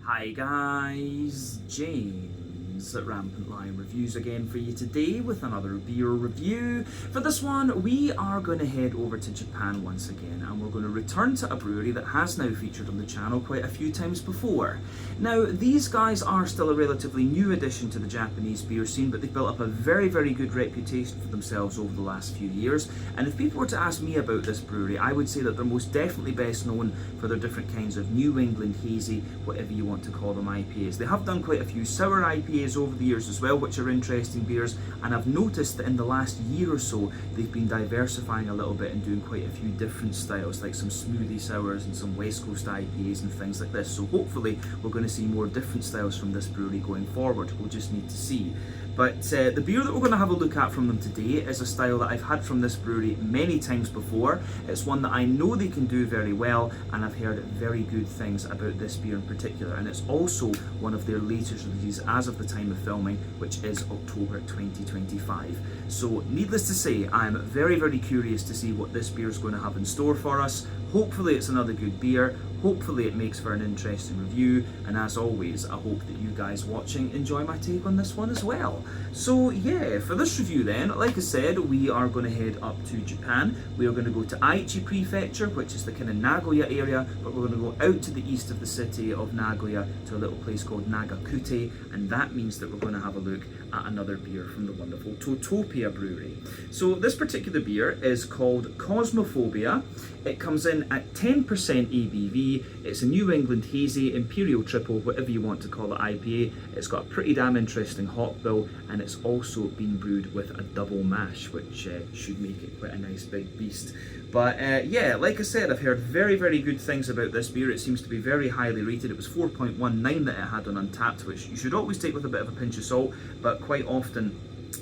Hi guys, James at Rampant Lion Reviews again for you today with another beer review. For this one, we are going to head over to Japan once again, and we're going to return to a brewery that has now featured on the channel quite a few times before. Now, these guys are still a relatively new addition to the Japanese beer scene, but they've built up a very good reputation for themselves over the last few years. And if people were to ask me about this brewery, I would say that they're most definitely best known for their different kinds of New England hazy, whatever you want to call them, IPAs. They have done quite a few sour IPAs over the years as well, which are interesting beers, and I've noticed that in the last year or so they've been diversifying a little bit and doing quite a few different styles, like some smoothie sours and some West Coast IPAs and things like this. So hopefully we're going to see more different styles from this brewery going forward. We'll just need to see. But the beer that we're going to have a look at from them today is a style that I've had from this brewery many times before. It's one that I know they can do very well, and I've heard very good things about this beer in particular. And it's also one of their latest releases as of the time of filming, which is October 2025. So needless to say, I'm very curious to see what this beer is going to have in store for us. Hopefully it's another good beer. Hopefully it makes for an interesting review, and as always, I hope that you guys watching enjoy my take on this one as well. So yeah, for this review then, like I said, we are going to head up to Japan. We are going to go to Aichi Prefecture, which is the kind of Nagoya area, but we're going to go out to the east of the city of Nagoya to a little place called Nagakute, and that means that we're going to have a look at another beer from the wonderful Totopia Brewery. So this particular beer is called Cosmophobia. It comes in at 10% ABV. It's a New England hazy, Imperial Triple, whatever you want to call it, IPA. It's got a pretty damn interesting hop bill, and it's also been brewed with a double mash, which should make it quite a nice big beast. But yeah, like I said, I've heard very good things about this beer. It seems to be very highly rated. It was 4.19 that it had on Untappd, which you should always take with a bit of a pinch of salt, but quite often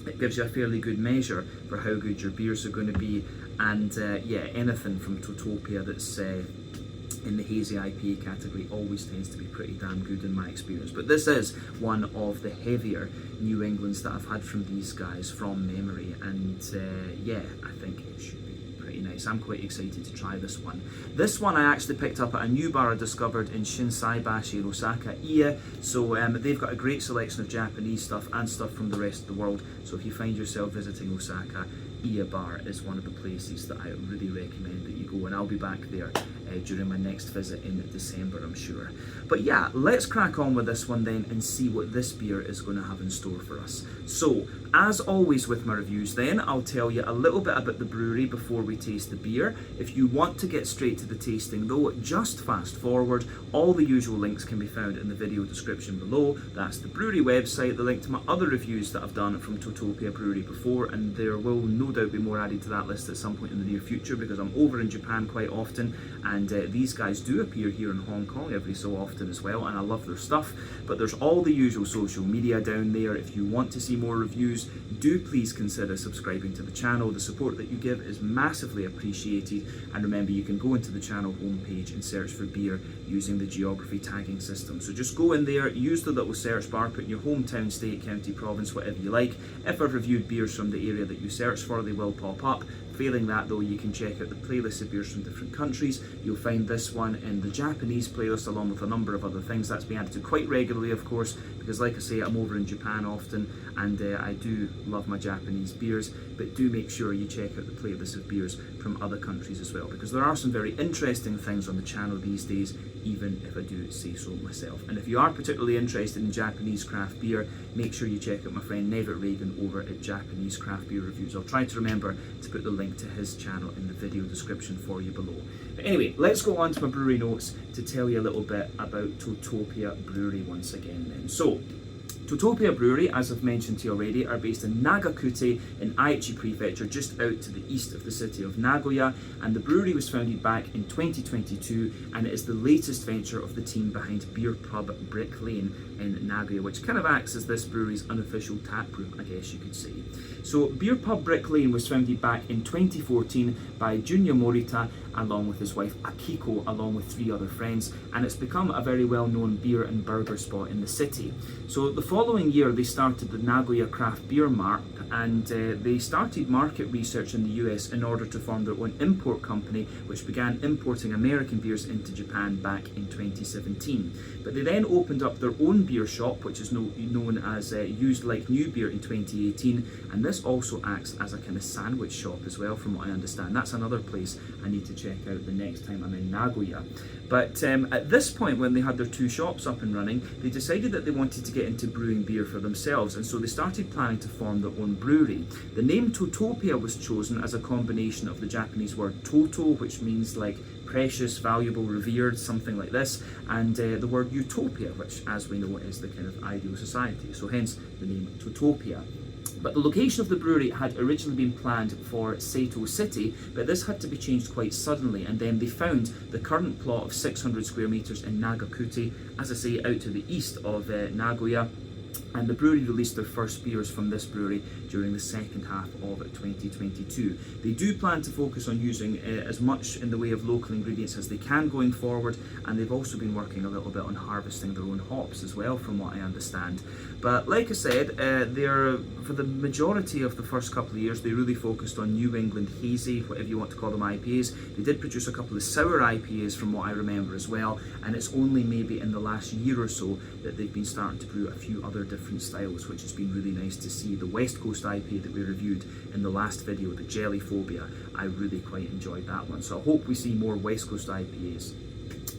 it gives you a fairly good measure for how good your beers are going to be. And yeah, anything from Totopia that's in the hazy IPA category always tends to be pretty damn good in my experience. But this is one of the heavier New Englands that I've had from these guys from memory, and yeah, I think it should be pretty nice. I'm quite excited to try this one. This one I actually picked up at a new bar I discovered in Shinsaibashi in Osaka, Ie. So they've got a great selection of Japanese stuff and stuff from the rest of the world. So if you find yourself visiting Osaka, Ie Bar is one of the places that I really recommend that you go, and I'll be back there during my next visit in December, I'm sure. But yeah, let's crack on with this one then and see what this beer is going to have in store for us. So, as always with my reviews then, I'll tell you a little bit about the brewery before we taste the beer. If you want to get straight to the tasting though, just fast forward. All the usual links can be found in the video description below. That's the brewery website, the link to my other reviews that I've done from Totopia Brewery before, and there will no doubt be more added to that list at some point in the near future, because I'm over in Japan quite often, and these guys do appear here in Hong Kong every so often as well, and I love their stuff. But there's all the usual social media down there. If you want to see more reviews, do please consider subscribing to the channel. The support that you give is massively appreciated, and remember, you can go into the channel homepage and search for beer using the geography tagging system. So just go in there, use the little search bar, put in your hometown, state, county, province, whatever you like. If I've reviewed beers from the area that you search for, they will pop up. Failing that though, you can check out the playlist of beers from different countries. You'll find this one in the Japanese playlist along with a number of other things. That's been added to quite regularly, of course, because like I say, I'm over in Japan often, and I do love my Japanese beers, but do make sure you check out the playlist of beers from other countries as well, because there are some very interesting things on the channel these days, even if I do say so myself. And if you are particularly interested in Japanese craft beer, make sure you check out my friend Nevitt Reagan over at Japanese Craft Beer Reviews. I'll try to remember to put the link to his channel in the video description for you below. But anyway, let's go on to my brewery notes to tell you a little bit about Totopia Brewery once again then. So, Totopia Brewery, as I've mentioned to you already, are based in Nagakute in Aichi Prefecture, just out to the east of the city of Nagoya, and the brewery was founded back in 2022, and it is the latest venture of the team behind Beer Pub Brick Lane in Nagoya, which kind of acts as this brewery's unofficial tap room, I guess you could say. So Beer Pub Brick Lane was founded back in 2014 by Junya Morita along with his wife Akiko, along with 3 other friends, and it's become a very well-known beer and burger spot in the city. So the following following year, they started the Nagoya Craft Beer Mark, and they started market research in the US in order to form their own import company, which began importing American beers into Japan back in 2017. But they then opened up their own beer shop, which is known as Used Like New Beer, in 2018, and this also acts as a kind of sandwich shop as well, from what I understand. That's another place I need to check out the next time I'm in Nagoya. But at this point, when they had their 2 shops up and running, they decided that they wanted to get into brewing beer for themselves, and so they started planning to form their own brewery. The name Totopia was chosen as a combination of the Japanese word toto, which means like precious, valuable, revered, something like this, and the word utopia, which, as we know, is the kind of ideal society, so hence the name Totopia. But the location of the brewery had originally been planned for Saito City, but this had to be changed quite suddenly, and then they found the current plot of 600 square metres in Nagakute, as I say, out to the east of Nagoya. And the brewery released their first beers from this brewery during the second half of 2022. They do plan to focus on using as much in the way of local ingredients as they can going forward, and they've also been working a little bit on harvesting their own hops as well, from what I understand. But like I said, for the majority of the first couple of years, they really focused on New England hazy, whatever you want to call them, IPAs. They did produce a couple of sour IPAs from what I remember as well, and it's only maybe in the last year or so that they've been starting to brew a few other different styles, which has been really nice to see. The West Coast IPA that we reviewed in the last video, the Jellyphobia, I really quite enjoyed that one. So I hope we see more West Coast IPAs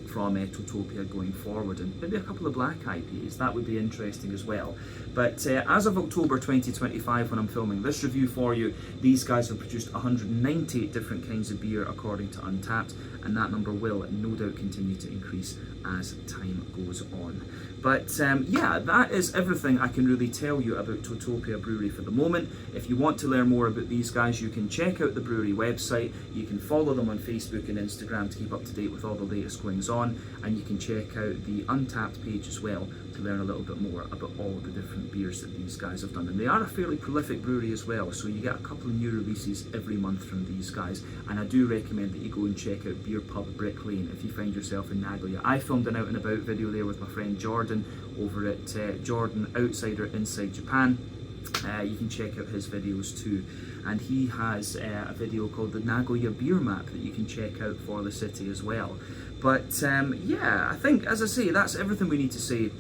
from Totopia going forward, and maybe a couple of black IPAs. That would be interesting as well. But as of October 2025, when I'm filming this review for you, these guys have produced 190 different kinds of beer according to Untappd, and that number will no doubt continue to increase as time goes on. But yeah, that is everything I can really tell you about Totopia Brewery for the moment. If you want to learn more about these guys, you can check out the brewery website. You can follow them on Facebook and Instagram to keep up to date with all the latest goings on, and you can check out the Untappd page as well to learn a little bit more about all the different beers that these guys have done. And they are a fairly prolific brewery as well, so you get a couple of new releases every month from these guys, and I do recommend that you go and check out Beer Pub Brick Lane if you find yourself in Nagoya. I filmed an out and about video there with my friend Jordan over at Jordan Outsider Inside Japan. You can check out his videos too, and he has a video called the Nagoya Beer Map that you can check out for the city as well. But yeah, I think, as I say, that's everything we need to say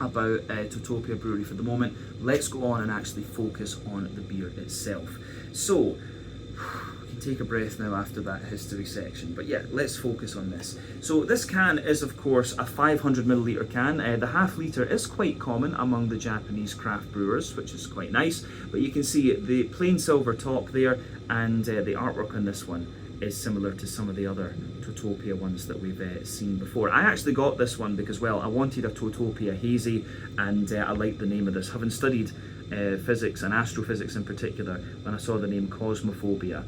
about Totopia Brewery for the moment. Let's go on and actually focus on the beer itself. So, you can take a breath now after that history section, but yeah, let's focus on this. So this can is of course a 500ml can. The half litre is quite common among the Japanese craft brewers, which is quite nice, but you can see the plain silver top there, and the artwork on this one is similar to some of the other Totopia ones that we've seen before. I actually got this one because, well, I wanted a Totopia hazy, and I liked the name of this. Having studied physics and astrophysics in particular, when I saw the name Cosmophobia,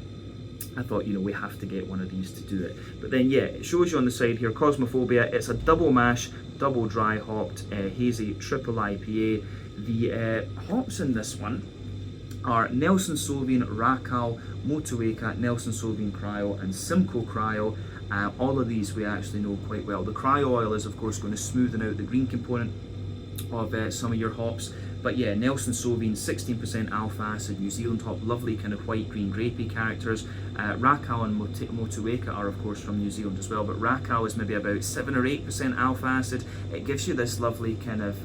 I thought, you know, we have to get one of these to do it. But then, yeah, it shows you on the side here, Cosmophobia. It's a double mash, double dry hopped, hazy, triple IPA. The hops in this one are Nelson Sauvin, Racal, Motueka, Nelson Sauvin Cryo, and Simcoe Cryo. All of these we actually know quite well. The cryo oil is of course going to smoothen out the green component of some of your hops. But yeah, Nelson Sauvin, 16% alpha acid, New Zealand hop, lovely kind of white, green, grapey characters. Racal and Motueka are of course from New Zealand as well, but Racal is maybe about 7 or 8% alpha acid. It gives you this lovely kind of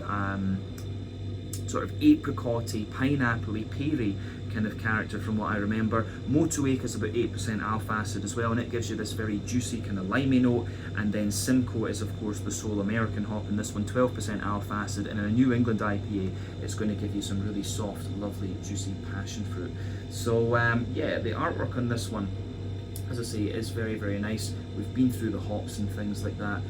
sort of apricot-y, pineapple-y, peary kind of character from what I remember. Motueka is about 8% alpha acid as well, and it gives you this very juicy kind of limey note. And then Simcoe is of course the sole American hop, and this one 12% alpha acid, and in a New England IPA it's going to give you some really soft, lovely, juicy passion fruit. So yeah, the artwork on this one, as I say, is very, very nice. We've been through the hops and things like that.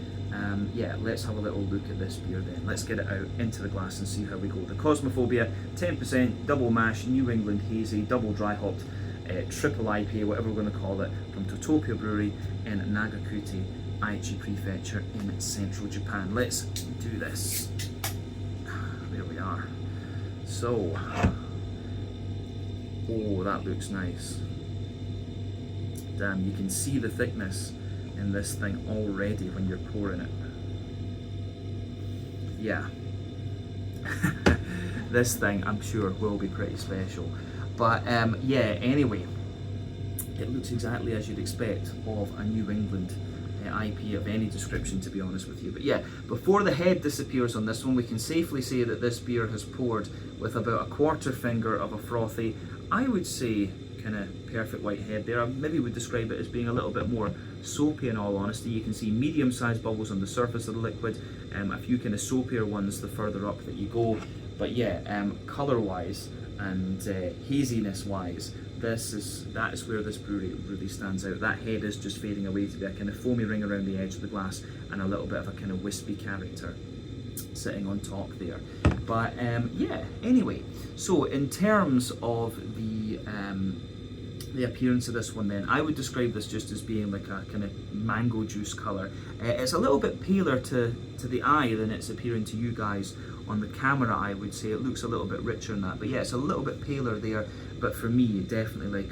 Yeah, let's have a little look at this beer then. Let's get it out into the glass and see how we go. The Cosmophobia, 10% double mash, New England hazy, double dry hopped, triple IPA, whatever we're going to call it, from Totopia Brewery in Nagakute, Aichi Prefecture in central Japan. Let's do this. There we are. So, oh, that looks nice. Damn, you can see the thickness in this thing already when you're pouring it. Yeah. this thing I'm sure will be pretty special. But yeah, anyway, it looks exactly as you'd expect of a New England IP of any description, to be honest with you. But yeah, before the head disappears on this one, we can safely say that this beer has poured with about a quarter finger of a frothy, I would say, kind of perfect white head there. I maybe would describe it as being a little bit more soapy, in all honesty. You can see medium-sized bubbles on the surface of the liquid, a few kind of soapier ones the further up that you go. But yeah, colour-wise and haziness-wise, that is where this brewery really stands out. That head is just fading away to be a kind of foamy ring around the edge of the glass and a little bit of a kind of wispy character sitting on top there. But yeah, anyway, so in terms of the appearance of this one then, I would describe this just as being like a kind of mango juice colour. It's a little bit paler to the eye than it's appearing to you guys on the camera, I would say. It looks a little bit richer than that, but yeah, it's a little bit paler there, but for me, definitely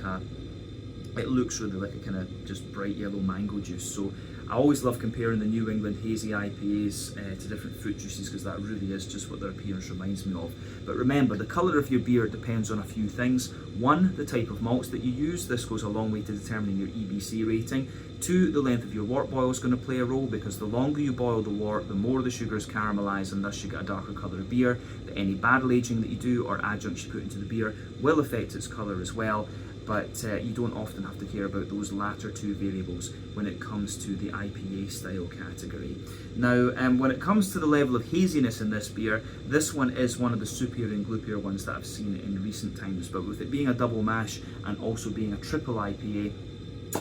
it looks really like a kind of just bright yellow mango juice. So I always love comparing the New England hazy IPAs to different fruit juices, because that really is just what their appearance reminds me of. But remember, the colour of your beer depends on a few things. One, the type of malts that you use. This goes a long way to determining your EBC rating. Two, the length of your wort boil is going to play a role, because the longer you boil the wort, the more the sugars caramelise, and thus you get a darker colour of beer. That any barrel aging that you do or adjuncts you put into the beer will affect its colour as well. But you don't often have to care about those latter two variables when it comes to the IPA style category. Now, when it comes to the level of haziness in this beer, this one is one of the soupier and gloopier ones that I've seen in recent times, but with it being a double mash and also being a triple IPA,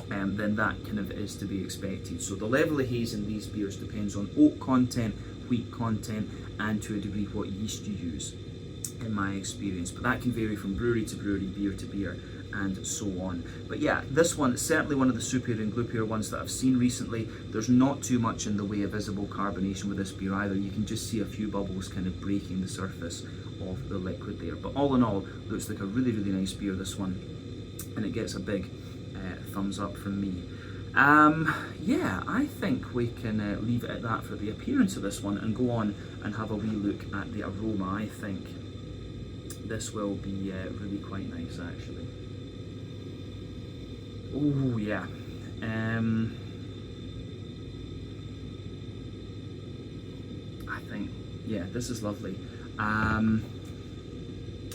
then that kind of is to be expected. So the level of haze in these beers depends on oak content, wheat content, and to a degree what yeast you use, in my experience. But that can vary from brewery to brewery, beer to beer, and so on. But yeah, this one is certainly one of the soupier and gloopier ones that I've seen recently. There's not too much in the way of visible carbonation with this beer either. You can just see a few bubbles kind of breaking the surface of the liquid there. But all in all, looks like a really, really nice beer, this one, and it gets a big thumbs up from me. Yeah, I think we can leave it at that for the appearance of this one and go on and have a wee look at the aroma. I think this will be really quite nice, actually. Oh yeah. I think, yeah, this is lovely.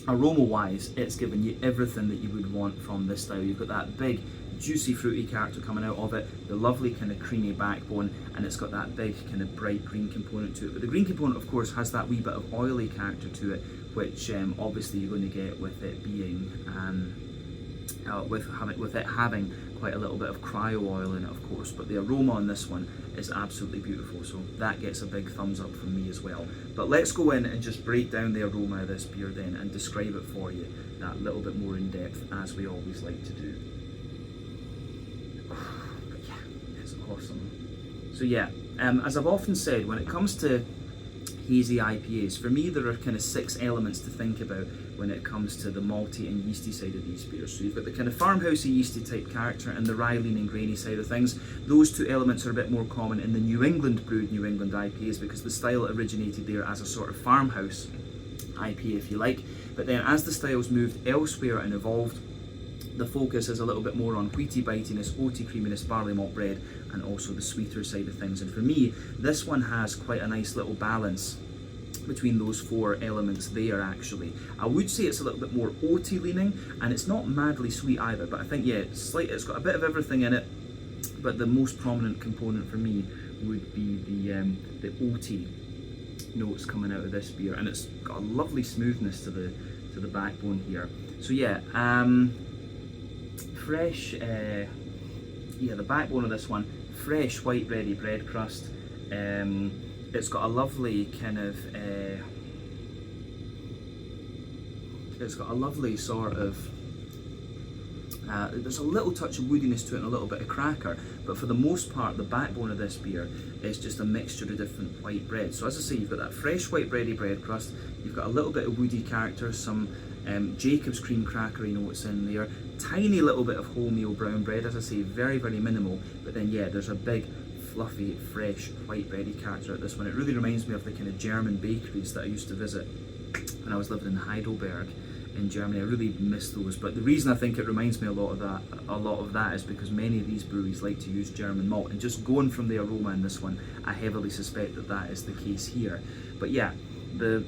Aroma wise, it's given you everything that you would want from this style. You've got that big juicy fruity character coming out of it, the lovely kind of creamy backbone, and it's got that big kind of bright green component to it. But the green component, of course, has that wee bit of oily character to it, which obviously you're going to get with it being with it having quite a little bit of cryo oil in it, of course. But the aroma on this one is absolutely beautiful, so that gets a big thumbs up from me as well. But let's go in and just break down the aroma of this beer then and describe it for you that little bit more in depth, as we always like to do. But yeah, it's awesome. So yeah, as I've often said, when it comes to hazy IPAs, for me there are kind of 6 elements to think about when it comes to the malty and yeasty side of these beers. So you've got the kind of farmhousey yeasty type character and the rye leaning grainy side of things. Those 2 elements are a bit more common in the New England brewed New England IPAs, because the style originated there as a sort of farmhouse IPA, if you like. But then as the styles moved elsewhere and evolved, the focus is a little bit more on wheaty bitiness, oaty creaminess, barley malt bread, and also the sweeter side of things. And for me, this one has quite a nice little balance between those 4 elements there, actually. I would say it's a little bit more oaty leaning, and it's not madly sweet either, but I think, yeah, it's got a bit of everything in it, but the most prominent component for me would be the oaty notes coming out of this beer, and it's got a lovely smoothness to the backbone here. So yeah, fresh, the backbone of this one, fresh white bready bread crust. It's got a lovely kind of, it's got a lovely sort of, there's a little touch of woodiness to it and a little bit of cracker, but for the most part the backbone of this beer is just a mixture of different white bread. So as I say, you've got that fresh white bready bread crust, you've got a little bit of woody character, some Jacob's cream crackery notes in there, tiny little bit of wholemeal brown bread, as I say, very, very minimal, but then yeah, there's a big fluffy, fresh, white bready character at this one. It really reminds me of the kind of German bakeries that I used to visit when I was living in Heidelberg in Germany. I really miss those, but the reason I think it reminds me a lot of that is because many of these breweries like to use German malt, and just going from the aroma in this one, I heavily suspect that that is the case here. But yeah, the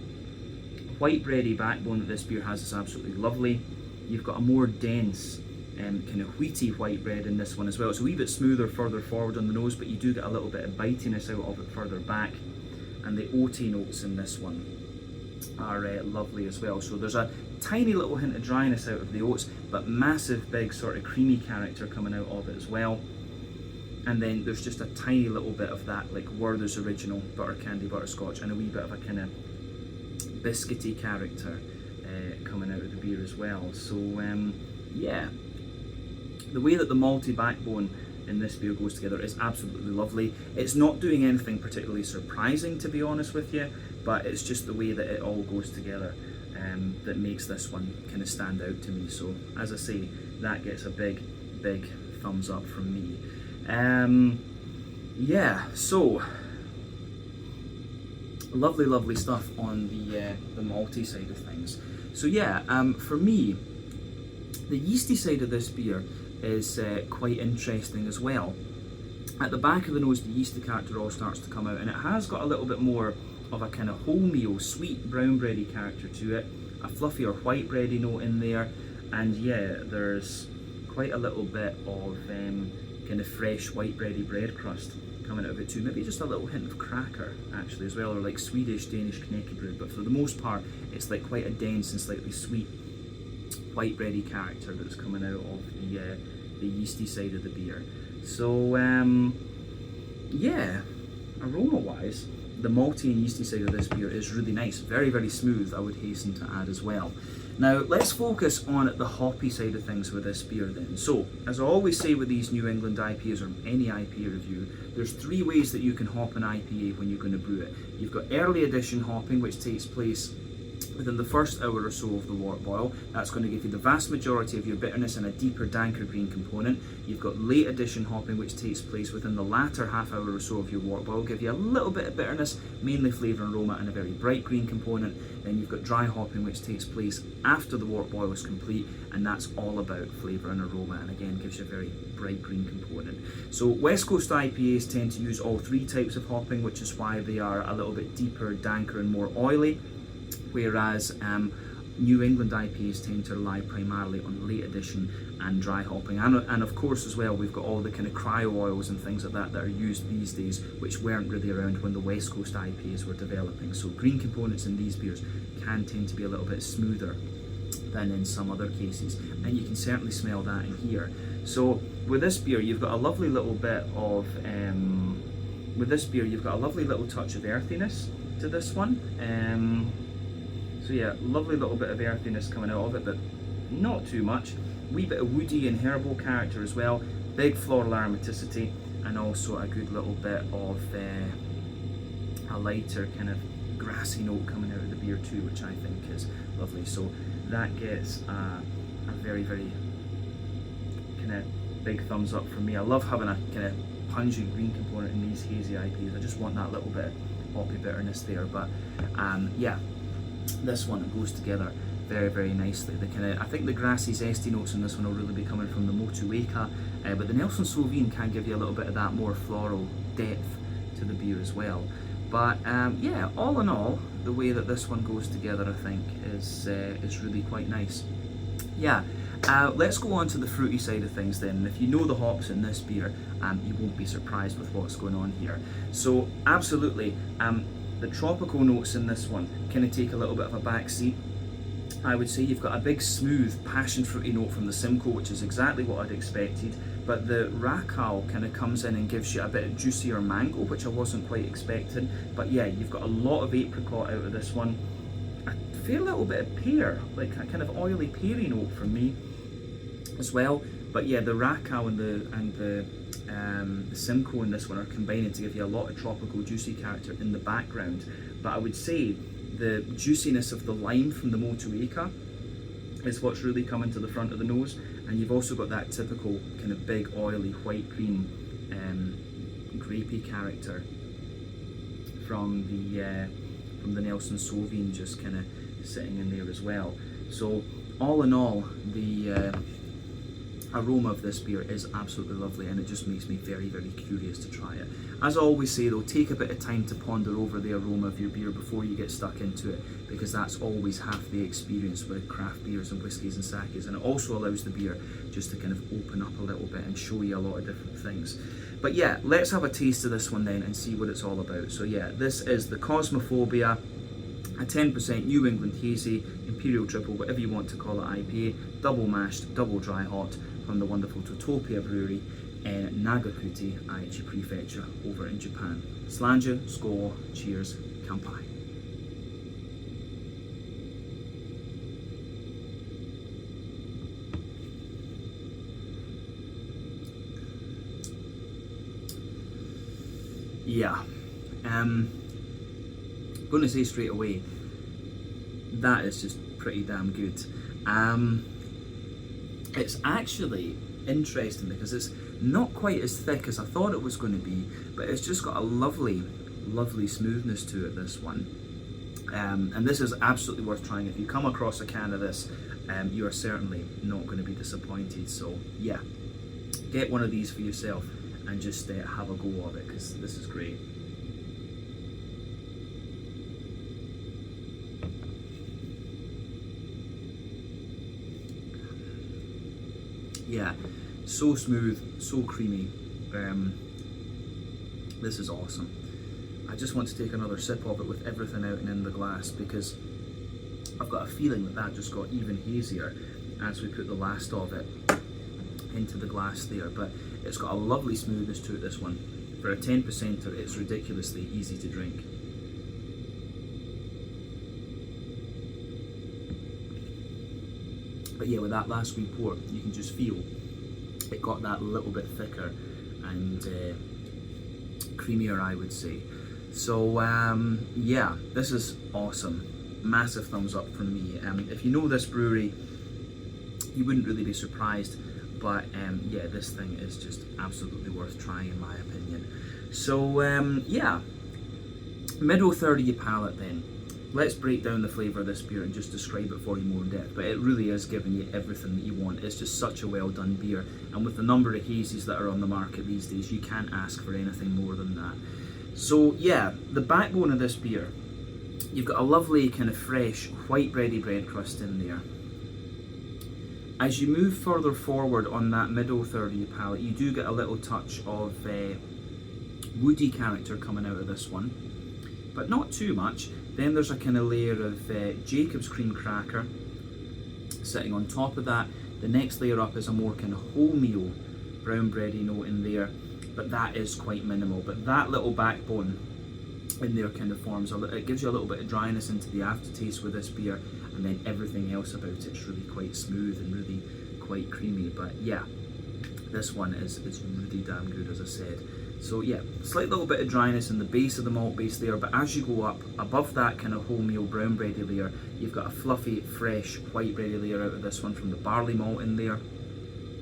white bready backbone that this beer has is absolutely lovely. You've got a more dense kind of wheaty white bread in this one as well. It's a wee bit smoother further forward on the nose, but you do get a little bit of bitiness out of it further back, and the oaty notes in this one are lovely as well. So there's a tiny little hint of dryness out of the oats, but massive big sort of creamy character coming out of it as well. And then there's just a tiny little bit of that like Werther's Original butter candy butterscotch, and a wee bit of a kind of biscuity character coming out of the beer as well. So yeah, the way that the malty backbone in this beer goes together is absolutely lovely. It's not doing anything particularly surprising, to be honest with you, but it's just the way that it all goes together that makes this one kind of stand out to me. So as I say, that gets a big thumbs up from me. Yeah, so lovely stuff on the malty side of things. So yeah, for me, the yeasty side of this beer is quite interesting as well. At the back of the nose, the yeasty character all starts to come out, and it has got a little bit more of a kind of wholemeal, sweet brown bready character to it, a fluffier white bready note in there, and yeah, there's quite a little bit of kind of fresh white bready bread crust coming out of it too. Maybe just a little hint of cracker actually as well, or like Swedish, Danish knäckebröd, but for the most part it's like quite a dense and slightly sweet white bready character that's coming out of the yeasty side of the beer. So yeah, aroma wise, the malty and yeasty side of this beer is really nice, very smooth, I would hasten to add as well. Now let's focus on the hoppy side of things with this beer then. So as I always say with these New England IPAs or any IPA review, there's three ways that you can hop an IPA when you're going to brew it. You've got early addition hopping, which takes place within the first hour or so of the wort boil. That's going to give you the vast majority of your bitterness and a deeper, danker green component. You've got late addition hopping, which takes place within the latter half hour or so of your wort boil, give you a little bit of bitterness, mainly flavour and aroma, and a very bright green component. Then you've got dry hopping, which takes place after the wort boil is complete, and that's all about flavour and aroma, and again gives you a very bright green component. So West Coast IPAs tend to use all three types of hopping, which is why they are a little bit deeper, danker and more oily, whereas New England IPAs tend to rely primarily on late addition and dry hopping, and of course as well we've got all the kind of cryo oils and things like that that are used these days, which weren't really around when the West Coast IPAs were developing. So green components in these beers can tend to be a little bit smoother than in some other cases, and you can certainly smell that in here. So with this beer you've got a lovely little bit of touch of earthiness to this one. So yeah, lovely little bit of earthiness coming out of it, but not too much. Wee bit of woody and herbal character as well, big floral aromaticity, and also a good little bit of a lighter kind of grassy note coming out of the beer too, which I think is lovely. So that gets a very kind of big thumbs up from me. I love having a kind of pungent green component in these hazy IPAs. I just want that little bit of hoppy bitterness there, but yeah, this one goes together very nicely. The kind of, I think the grassy zesty notes in this one will really be coming from the Motueka, but the Nelson Sauvin can give you a little bit of that more floral depth to the beer as well. But yeah, all in all, the way that this one goes together I think is really quite nice. Yeah, let's go on to the fruity side of things then. And if you know the hops in this beer, you won't be surprised with what's going on here. So absolutely, the tropical notes in this one kind of take a little bit of a back seat. I would say you've got a big smooth passion fruity note from the Simcoe, which is exactly what I'd expected, but the Racal kind of comes in and gives you a bit of juicier mango, which I wasn't quite expecting. But yeah, you've got a lot of apricot out of this one, a fair little bit of pear, like a kind of oily peary note from me as well. But yeah, the Racal and the Simcoe in this one are combining to give you a lot of tropical juicy character in the background. But I would say the juiciness of the lime from the Motueka is what's really coming to the front of the nose, and you've also got that typical kind of big oily white cream grapey character from the Nelson Sauvin just kind of sitting in there as well. So all in all, the aroma of this beer is absolutely lovely, and it just makes me very, very curious to try it. As I always say though, take a bit of time to ponder over the aroma of your beer before you get stuck into it, because that's always half the experience with craft beers and whiskies and sakes, and it also allows the beer just to kind of open up a little bit and show you a lot of different things. But yeah, let's have a taste of this one then and see what it's all about. So yeah, this is the Cosmophobia, a 10% New England Hazy, Imperial Triple, whatever you want to call it, IPA, double mashed, double dry hot, from the wonderful Totopia Brewery in Nagakute, Aichi Prefecture, over in Japan. Slanja, skål, cheers, kanpai. Yeah, going to say straight away, that is just pretty damn good. It's actually interesting because it's not quite as thick as I thought it was going to be, but it's just got a lovely, lovely smoothness to it, this one. And this is absolutely worth trying. If you come across a can of this, you are certainly not going to be disappointed. So yeah, get one of these for yourself and just have a go of it, because this is great. Yeah, so smooth, so creamy. This is awesome. I just want to take another sip of it with everything out and in the glass, because I've got a feeling that that just got even hazier as we put the last of it into the glass there. But it's got a lovely smoothness to it, this one. For a 10%er, it's ridiculously easy to drink. But yeah, with that last wee pour, you can just feel it got that little bit thicker and creamier, I would say. So yeah, this is awesome. Massive thumbs up from me. If you know this brewery, you wouldn't really be surprised, but yeah, this thing is just absolutely worth trying in my opinion. So yeah, middle third of your palate then. Let's break down the flavour of this beer and just describe it for you more in depth, but it really is giving you everything that you want. It's just such a well done beer, and with the number of hazies that are on the market these days, you can't ask for anything more than that. So yeah, the backbone of this beer, you've got a lovely kind of fresh white bready bread crust in there. As you move further forward on that middle third of your palate, you do get a little touch of woody character coming out of this one, but not too much. Then there's a kind of layer of Jacob's cream cracker sitting on top of that. The next layer up is a more kind of wholemeal brown bready note in there, but that is quite minimal. But that little backbone in there kind of forms, it gives you a little bit of dryness into the aftertaste with this beer, and then everything else about it's really quite smooth and really quite creamy. But yeah, this one is really damn good, as I said. So yeah, slight little bit of dryness in the base of the malt base there, but as you go up above that kind of wholemeal brown bready layer, you've got a fluffy, fresh white bready layer out of this one from the barley malt in there.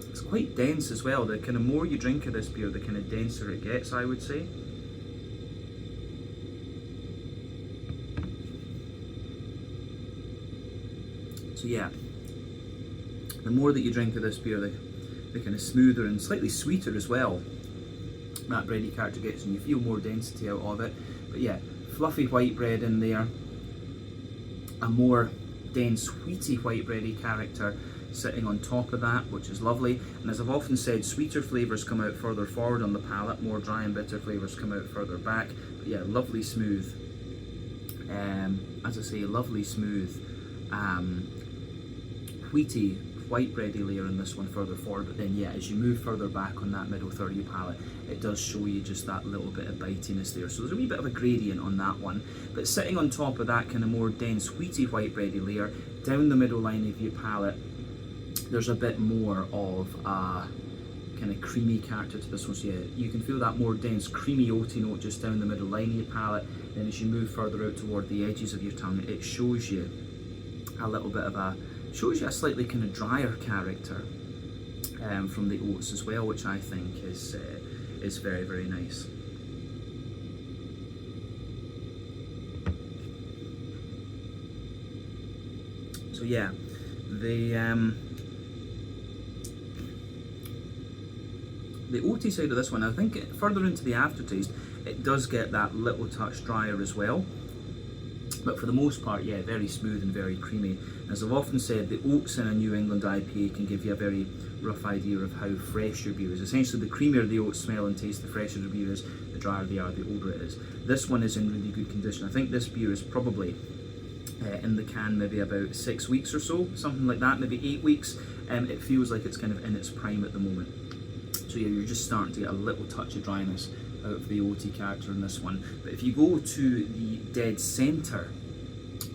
It's quite dense as well. The kind of more you drink of this beer, the kind of denser it gets, I would say. So yeah, the more that you drink of this beer, the kind of smoother and slightly sweeter as well that bready character gets, and you feel more density out of it. But yeah, fluffy white bread in there, a more dense wheaty white bready character sitting on top of that, which is lovely. And as I've often said, sweeter flavours come out further forward on the palate, more dry and bitter flavours come out further back. But yeah, lovely smooth, as I say, lovely smooth wheaty white bready layer in this one further forward. But then yeah, as you move further back on that middle third of your palate, it does show you just that little bit of bitiness there. So there's a wee bit of a gradient on that one, but sitting on top of that kind of more dense wheaty white bready layer, down the middle line of your palate, there's a bit more of a kind of creamy character to this one. So yeah, you can feel that more dense creamy oaty note just down the middle line of your palate. Then as you move further out toward the edges of your tongue, it shows you a little bit of a slightly kind of drier character from the oats as well, which I think is very, very nice. yeah, the oaty side of this one, I think further into the aftertaste, it does get that little touch drier as well. But for the most part, yeah, very smooth and very creamy. As I've often said, the oats in a New England IPA can give you a very rough idea of how fresh your beer is. Essentially, the creamier the oats smell and taste, the fresher the beer is, the drier they are, the older it is. This one is in really good condition. I think this beer is probably in the can maybe about 6 weeks or so, something like that, maybe 8 weeks. It feels like it's kind of in its prime at the moment. So yeah, you're just starting to get a little touch of dryness out of the oaty character in this one. But if you go to the dead centre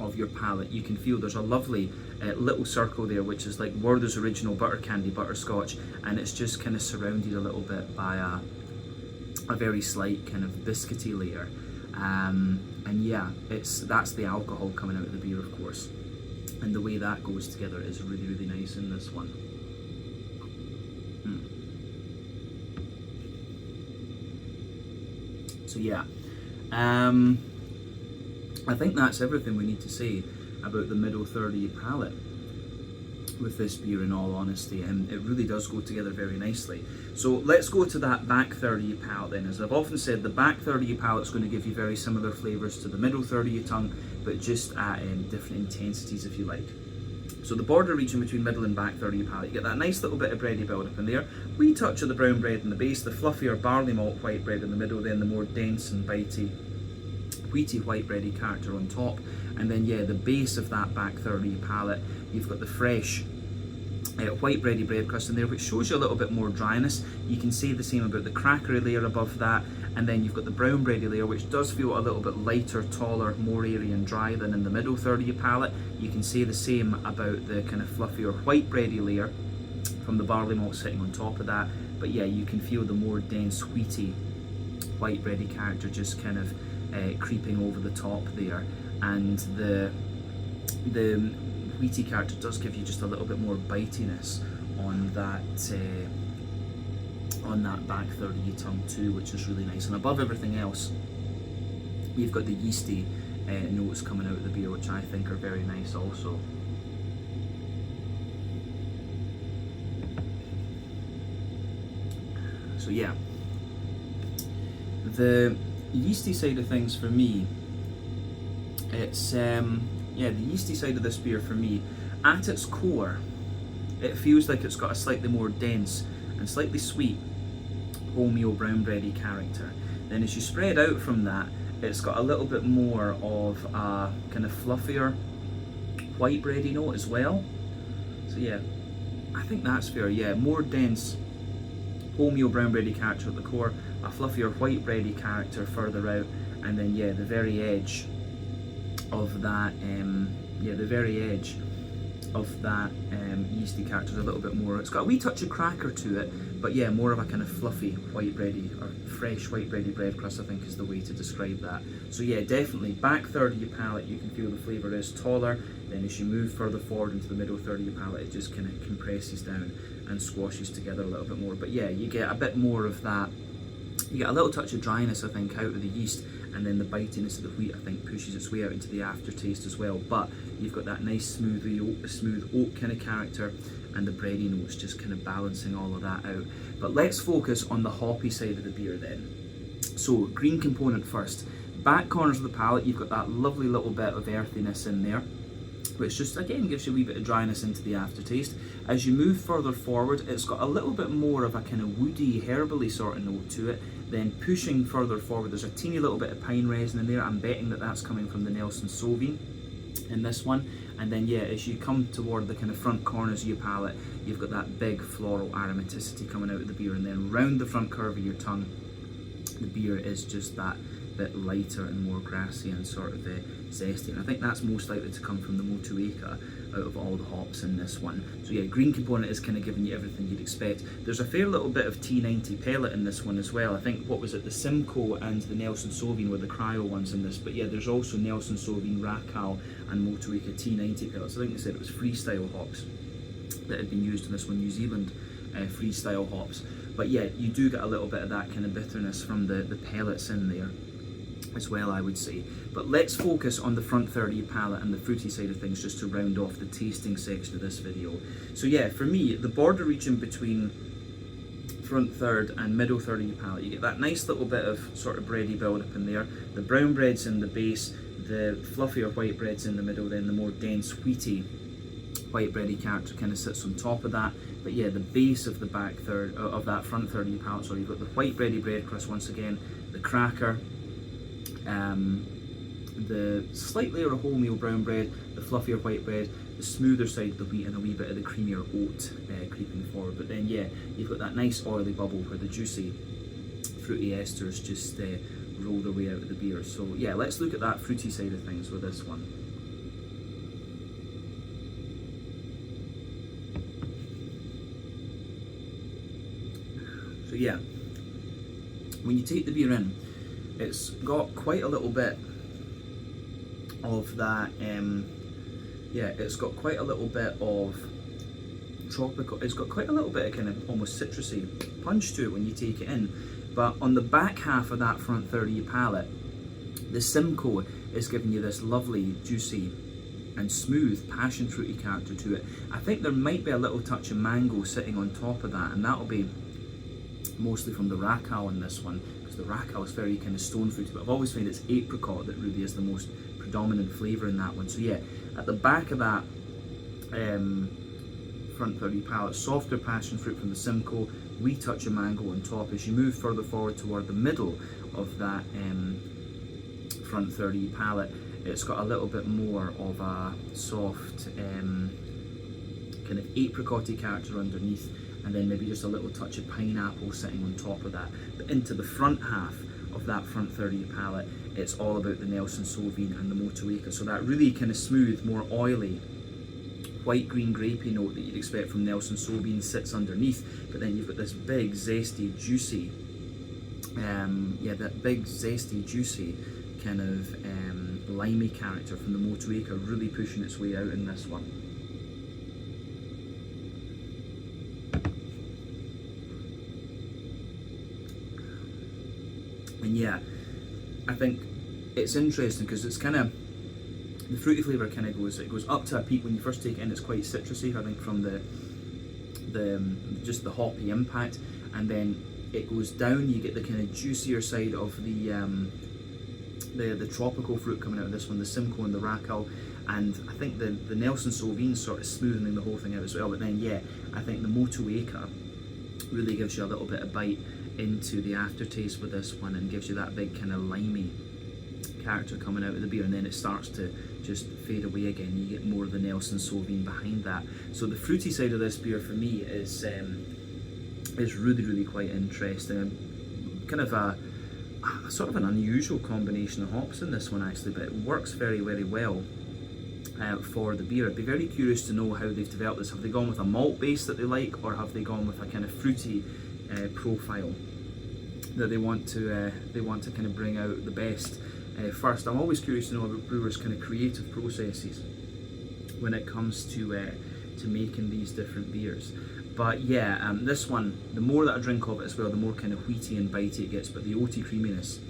of your palate, you can feel there's a lovely little circle there, which is like Werther's original butter candy butterscotch, and it's just kind of surrounded a little bit by a very slight kind of biscuity layer. And yeah, that's the alcohol coming out of the beer, of course. And the way that goes together is really, really nice in this one. So yeah, I think that's everything we need to say about the middle third of your palate with this beer, in all honesty, and it really does go together very nicely. So let's go to that back third of your palate then. As I've often said, the back third of your palate is going to give you very similar flavours to the middle third of your tongue, but just at different intensities, if you like. So the border region between middle and back third of your palate, you get that nice little bit of bready build up in there, wee touch of the brown bread in the base, the fluffier barley malt white bread in the middle, then the more dense and bitey wheaty white bready character on top, and then yeah, the base of that back third of your palate, you've got the fresh white bready bread crust in there, which shows you a little bit more dryness. You can say the same about the crackery layer above that, and then you've got the brown bready layer, which does feel a little bit lighter, taller, more airy and dry than in the middle third of your palate. You can say the same about the kind of fluffier white bready layer from the barley malt sitting on top of that. But yeah, you can feel the more dense, wheaty white bready character just kind of creeping over the top there, and the wheaty character does give you just a little bit more bitiness on that back third of your tongue too, which is really nice. And above everything else, you've got the yeasty notes coming out of the beer, which I think are very nice also. So yeah, the yeasty side of things for me, it's yeah, the yeasty side of this beer for me, at its core, it feels like it's got a slightly more dense and slightly sweet wholemeal brown bready character. Then as you spread out from that, it's got a little bit more of a kind of fluffier white bready note as well. So yeah, I think that's fair. Yeah, more dense wholemeal brown bready character at the core, a fluffier white bready character further out, and then yeah, the very edge of that yeasty character is a little bit more. It's got a wee touch of cracker to it, but yeah, more of a kind of fluffy white bready or fresh white bready bread crust, I think is the way to describe that. So yeah, definitely back third of your palate, you can feel the flavour is taller. Then as you move further forward into the middle third of your palate, it just kind of compresses down and squashes together a little bit more. But yeah, you get a bit more of that. You get a little touch of dryness, I think, out of the yeast, and then the bitiness of the wheat, I think, pushes its way out into the aftertaste as well. But you've got that nice smooth oat kind of character, and the bready notes just kind of balancing all of that out. But let's focus on the hoppy side of the beer then. So green component first. Back corners of the palate, you've got that lovely little bit of earthiness in there, which just again gives you a wee bit of dryness into the aftertaste. As you move further forward, it's got a little bit more of a kind of woody, herbally sort of note to it. Then pushing further forward, there's a teeny little bit of pine resin in there. I'm betting that that's coming from the Nelson Sauvin in this one. And then yeah, as you come toward the kind of front corners of your palate, you've got that big floral aromaticity coming out of the beer, and then round the front curve of your tongue, the beer is just that bit lighter and more grassy and sort of zesty, and I think that's most likely to come from the Motueka out of all the hops in this one. So yeah, green component is kind of giving you everything you'd expect. There's a fair little bit of T90 pellet in this one as well. I think, what was it, the Simcoe and the Nelson Sauvin were the cryo ones in this, but yeah, there's also Nelson Sauvin, Racal and Motueka T90 pellets. I think they said it was freestyle hops that had been used in this one, New Zealand freestyle hops. But yeah, you do get a little bit of that kind of bitterness from the pellets in there. as well, I would say. But let's focus on the front third of your palate and the fruity side of things just to round off the tasting section of this video. So yeah, for me, the border region between front third and middle third of your palate, you get that nice little bit of sort of bready build up in there. The brown bread's in the base, the fluffier white bread's in the middle, then the more dense wheaty white bready character kind of sits on top of that. But yeah, the base of the back third, of that front third of your palate, so you've got the white bready bread crust once again, the cracker, the slightly or a wholemeal brown bread, the fluffier white bread, the smoother side of the wheat, and a wee bit of the creamier oat creeping forward. But then yeah, you've got that nice oily bubble where the juicy fruity esters just roll their way out of the beer. So yeah, let's look at that fruity side of things with this one. So yeah, when you take the beer in, it's got quite a little bit of that, it's got quite a little bit of tropical, it's got quite a little bit of kind of almost citrusy punch to it when you take it in. But on the back half of that front third of your palate, the Simcoe is giving you this lovely, juicy and smooth passion fruity character to it. I think there might be a little touch of mango sitting on top of that, and that'll be mostly from the Racal in this one, because the Racal is very kind of stone fruity, but I've always found it's apricot that really is the most predominant flavour in that one. So yeah, at the back of that front third of your palate, softer passion fruit from the Simcoe, wee touch of mango on top. As you move further forward toward the middle of that front third of your palate, it's got a little bit more of a soft kind of apricot-y character underneath, and then maybe just a little touch of pineapple sitting on top of that. But into the front half of that front third of your palate, it's all about the Nelson Sauvin and the Motueka. So that really kind of smooth, more oily, white green grapey note that you'd expect from Nelson Sauvin sits underneath. But then you've got this big, zesty, juicy, that big, zesty, juicy kind of limey character from the Motueka really pushing its way out in this one. And yeah, I think it's interesting because it's kind of, the fruity flavour kind of goes up to a peak when you first take it in. It's quite citrusy, I think, from the just the hoppy impact, and then it goes down. You get the kind of juicier side of the tropical fruit coming out of this one, the Simcoe and the Racal, and I think the Nelson Sauvin sort of smoothing the whole thing out as well. But then yeah, I think the Motueka really gives you a little bit of bite into the aftertaste with this one and gives you that big kind of limey character coming out of the beer, and then it starts to just fade away again. You get more of the Nelson Sauvin behind that. So the fruity side of this beer for me is really, really quite interesting. Kind of a sort of an unusual combination of hops in this one actually, but it works very, very well for the beer. I'd be very curious to know how they've developed this. Have they gone with a malt base that they like, or have they gone with a kind of fruity profile that they want to kind of bring out the best first? I'm always curious to know about brewers' kind of creative processes when it comes to making these different beers. But yeah, this one, the more that I drink of it as well, the more kind of wheaty and bitey it gets, but the oaty creaminess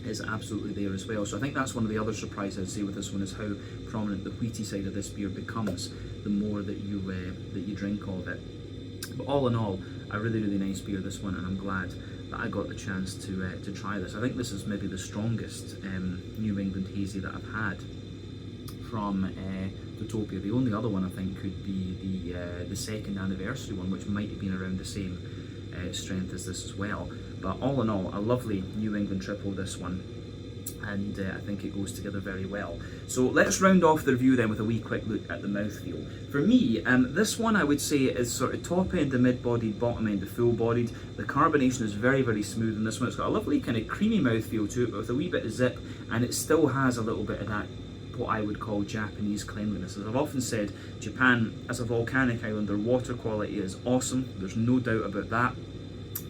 is absolutely there as well. So I think that's one of the other surprises I'd say with this one, is how prominent the wheaty side of this beer becomes the more that you drink of it. But all in all, a really, really nice beer, this one, and I'm glad that I got the chance to try this. I think this is maybe the strongest New England hazy that I've had from Totopia. The only other one I think could be the second anniversary one, which might have been around the same strength as this as well. But all in all, a lovely New England triple, this one, and I think it goes together very well. So let's round off the review then with a wee quick look at the mouthfeel. For me, this one I would say is sort of top end to mid-bodied, bottom end to full-bodied. The carbonation is very, very smooth in this one. It's got a lovely kind of creamy mouthfeel to it, but with a wee bit of zip, and it still has a little bit of that, what I would call Japanese cleanliness. As I've often said, Japan, as a volcanic island, their water quality is awesome. There's no doubt about that.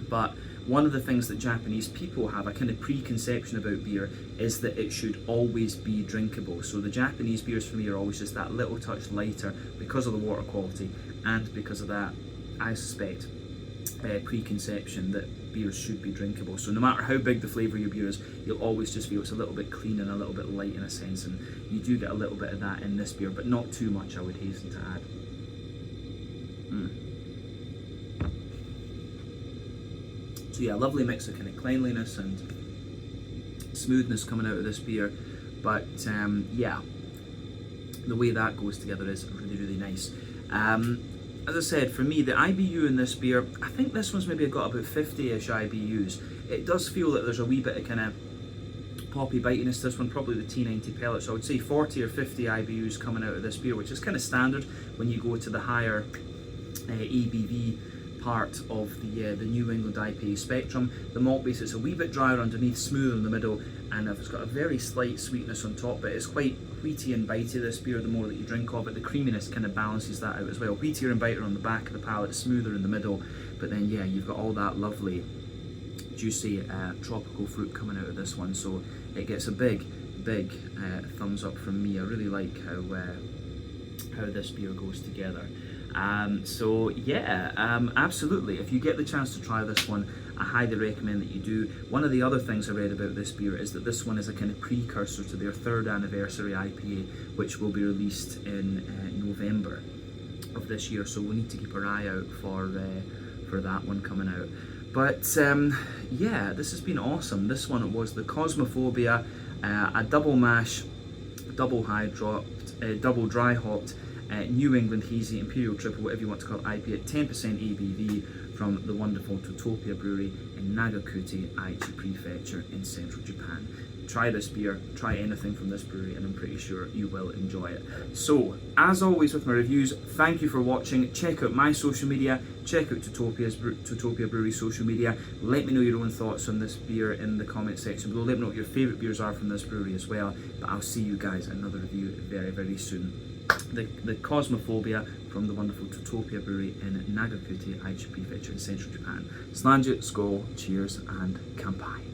But one of the things that Japanese people have, a kind of preconception about beer, is that it should always be drinkable. So the Japanese beers for me are always just that little touch lighter because of the water quality, and because of that, I suspect, preconception that beers should be drinkable. So no matter how big the flavour of your beer is, you'll always just feel it's a little bit clean and a little bit light in a sense, and you do get a little bit of that in this beer, but not too much, I would hasten to add. So yeah, lovely mix of kind of cleanliness and smoothness coming out of this beer, but yeah, the way that goes together is really, really nice. As I said, for me, the IBU in this beer, I think this one's maybe got about 50-ish IBUs. It does feel that there's a wee bit of kind of poppy bitiness to this one, probably the T90 pellet, so I would say 40 or 50 IBUs coming out of this beer, which is kind of standard when you go to the higher ABV part of the New England IPA spectrum. The malt base is a wee bit drier underneath, smoother in the middle, and it's got a very slight sweetness on top, but it's quite wheaty and bitey, this beer, the more that you drink of it. The creaminess kind of balances that out as well. Wheatier and biter on the back of the palate, smoother in the middle, but then yeah, you've got all that lovely juicy tropical fruit coming out of this one, so it gets a big thumbs up from me. I really like how this beer goes together. So yeah, absolutely, if you get the chance to try this one, I highly recommend that you do. One of the other things I read about this beer is that this one is a kind of precursor to their 3rd anniversary IPA, which will be released in November of this year, so we need to keep our eye out for that one coming out. But yeah, this has been awesome. This one was the Cosmophobia, a double mash, double high dropped, double dry hopped New England Hazy Imperial Triple, whatever you want to call it, IPA at 10% ABV from the wonderful Totopia Brewery in Nagakute, Aichi Prefecture in central Japan. Try this beer, try anything from this brewery, and I'm pretty sure you will enjoy it. So, as always with my reviews, thank you for watching. Check out my social media, check out Totopia Brewery's social media. Let me know your own thoughts on this beer in the comment section below. Let me know what your favourite beers are from this brewery as well. But I'll see you guys in another review very, very soon. The Cosmophobia from the wonderful Totopia Brewery in Nagakute, Aichi Prefecture in central Japan. Slange, skål, cheers, and kanpai.